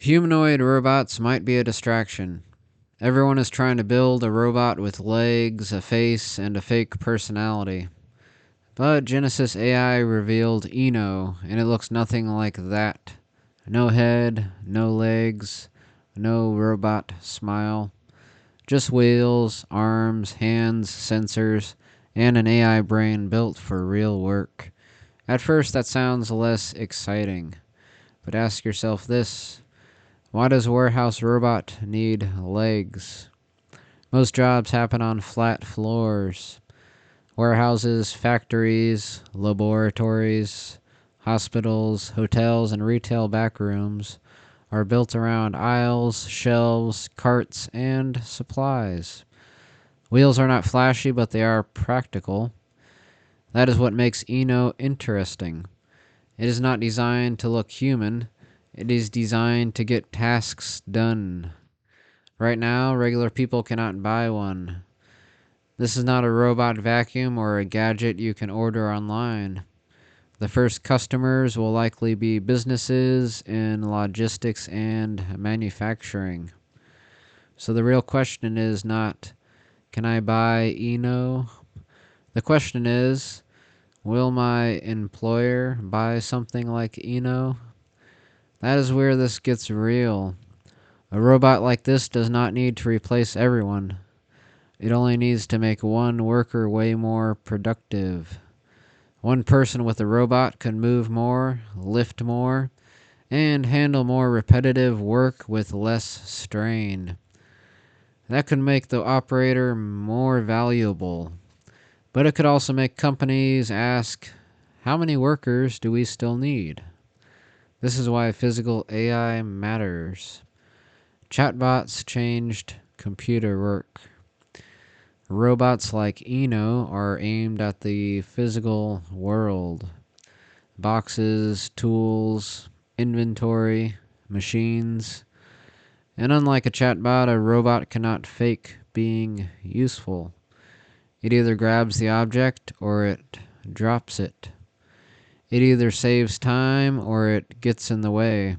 Humanoid robots might be a distraction. Everyone is trying to build a robot with legs, a face, and a fake personality. But Genesis AI revealed Eno, and it looks nothing like that. No head, no legs, no robot smile. Just wheels, arms, hands, sensors, and an AI brain built for real work. At first, that sounds less exciting. But ask yourself this: why does a warehouse robot need legs? Most jobs happen on flat floors. Warehouses, factories, laboratories, hospitals, hotels, and retail backrooms are built around aisles, shelves, carts, and supplies. Wheels are not flashy, but they are practical. That is what makes Eno interesting. It is not designed to look human, it is designed to get tasks done. Right now, regular people cannot buy one. This is not a robot vacuum or a gadget you can order online. The first customers will likely be businesses in logistics and manufacturing. So the real question is not, can I buy Eno? The question is, will my employer buy something like Eno? That is where this gets real. A robot like this does not need to replace everyone. It only needs to make one worker way more productive. One person with a robot could move more, lift more, and handle more repetitive work with less strain. That could make the operator more valuable. But it could also make companies ask, how many workers do we still need? This is why physical AI matters. Chatbots changed computer work. Robots like Eno are aimed at the physical world. Boxes, tools, inventory, machines. And unlike a chatbot, a robot cannot fake being useful. It either grabs the object or it drops it. It either saves time or it gets in the way.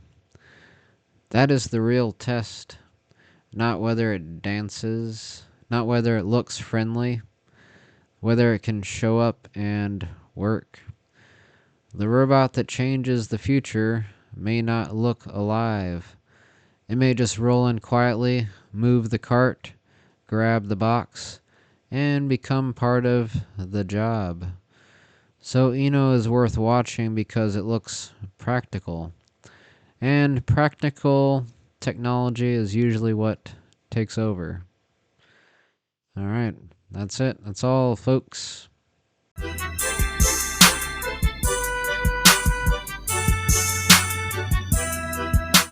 That is the real test. Not whether it dances, not whether it looks friendly, whether it can show up and work. The robot that changes the future may not look alive. It may just roll in quietly, move the cart, grab the box, and become part of the job. So Eno is worth watching because it looks practical. And practical technology is usually what takes over. Alright, that's it. That's all, folks.